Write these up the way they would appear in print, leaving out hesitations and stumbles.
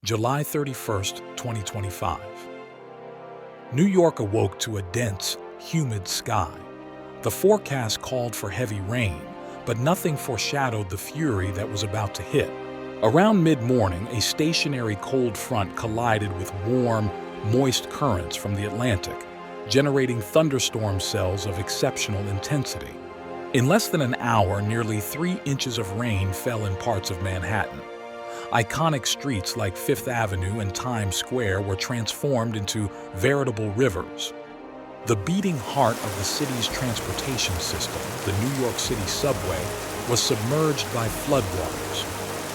July 31st, 2025. New York awoke to a dense, humid sky. The forecast called for heavy rain, but nothing foreshadowed the fury that was about to hit. Around mid-morning, a stationary cold front collided with warm, moist currents from the Atlantic, generating thunderstorm cells of exceptional intensity. In less than an hour, nearly 3 inches of rain fell in parts of Manhattan. Iconic streets like Fifth Avenue and Times Square were transformed into veritable rivers. The beating heart of the city's transportation system, the New York City subway, was submerged by floodwaters.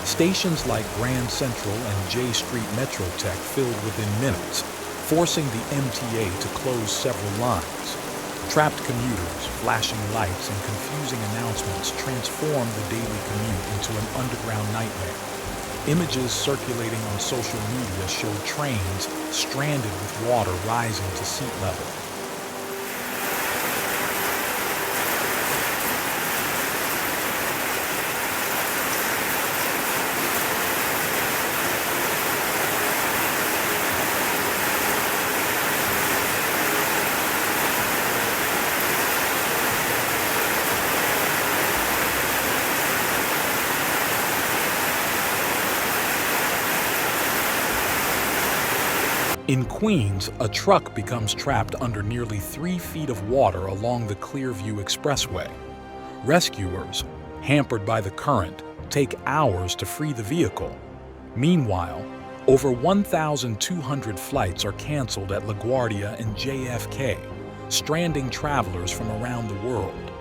Stations like Grand Central and J Street Metrotech filled within minutes, forcing the MTA to close several lines. Trapped commuters, flashing lights, and confusing announcements transformed the daily commute into an underground nightmare. Images circulating on social media showed trains stranded with water rising to seat level. In Queens, a truck becomes trapped under nearly 3 feet of water along the Clearview Expressway. Rescuers, hampered by the current, take hours to free the vehicle. Meanwhile, over 1,200 flights are canceled at LaGuardia and JFK, stranding travelers from around the world.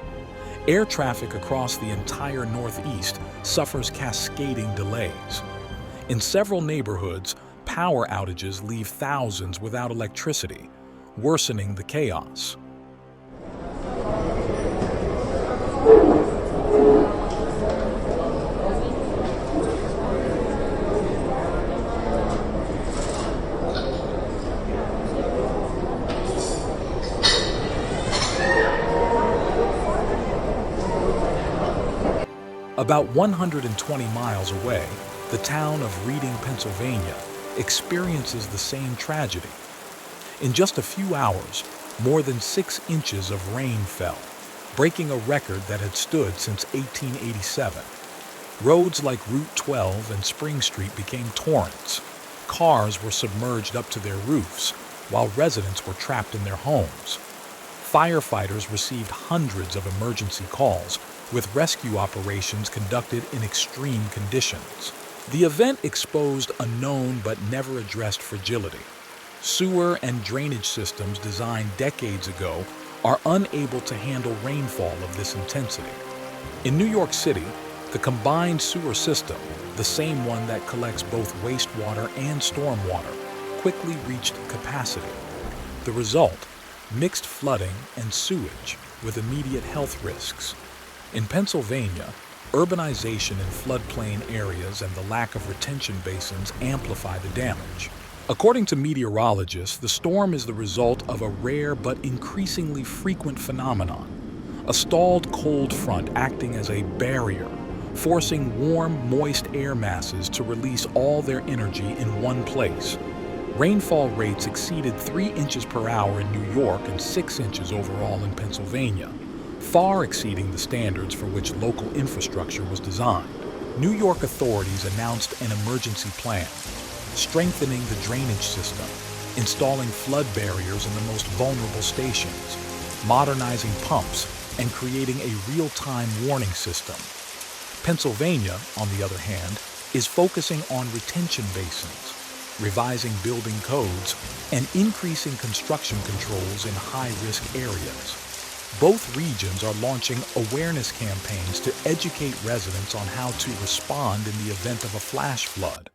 Air traffic across the entire Northeast suffers cascading delays. In several neighborhoods, power outages leave thousands without electricity, worsening the chaos. About 120 miles away, the town of Reading, Pennsylvania, experiences the same tragedy. In just a few hours, more than 6 inches of rain fell, breaking a record that had stood since 1887. Roads like Route 12 and Spring Street became torrents. Cars were submerged up to their roofs, while residents were trapped in their homes. Firefighters received hundreds of emergency calls, with rescue operations conducted in extreme conditions. The event exposed a known but never addressed fragility. Sewer and drainage systems designed decades ago are unable to handle rainfall of this intensity. In New York City, the combined sewer system, the same one that collects both wastewater and stormwater, quickly reached capacity. The result, mixed flooding and sewage with immediate health risks. In Pennsylvania, urbanization in floodplain areas and the lack of retention basins amplify the damage. According to meteorologists, the storm is the result of a rare but increasingly frequent phenomenon, a stalled cold front acting as a barrier, forcing warm, moist air masses to release all their energy in one place. Rainfall rates exceeded 3 inches per hour in New York and 6 inches overall in Pennsylvania, far exceeding the standards for which local infrastructure was designed. New York authorities announced an emergency plan, strengthening the drainage system, installing flood barriers in the most vulnerable stations, modernizing pumps, and creating a real-time warning system. Pennsylvania, on the other hand, is focusing on retention basins, revising building codes, and increasing construction controls in high-risk areas. Both regions are launching awareness campaigns to educate residents on how to respond in the event of a flash flood.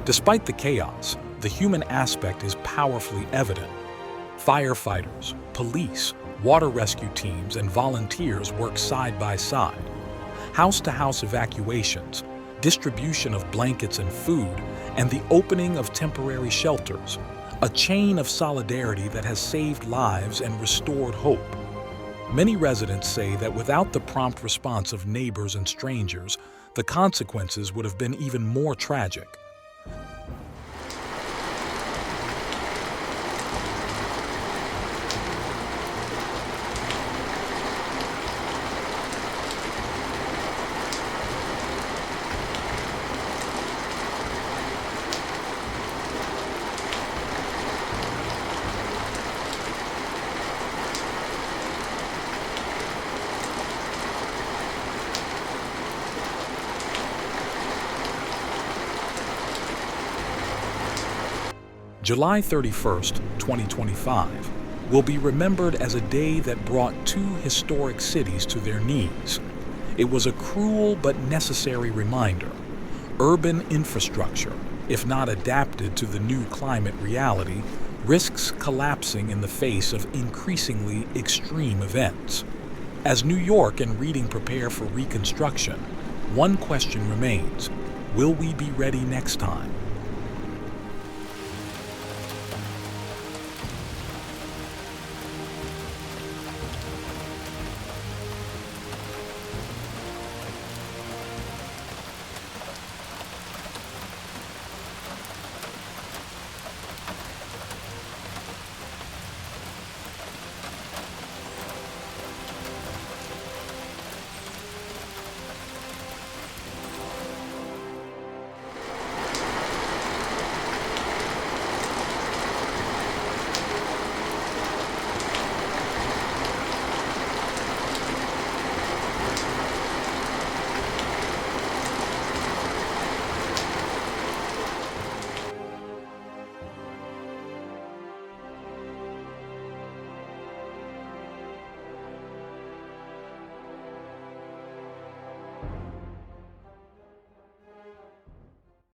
Despite the chaos, the human aspect is powerfully evident. Firefighters, police, water rescue teams, and volunteers work side by side. House-to-house evacuations, distribution of blankets and food, and the opening of temporary shelters, a chain of solidarity that has saved lives and restored hope. Many residents say that without the prompt response of neighbors and strangers, the consequences would have been even more tragic. July 31st, 2025, will be remembered as a day that brought two historic cities to their knees. It was a cruel but necessary reminder. Urban infrastructure, if not adapted to the new climate reality, risks collapsing in the face of increasingly extreme events. As New York and Reading prepare for reconstruction, one question remains: will we be ready next time?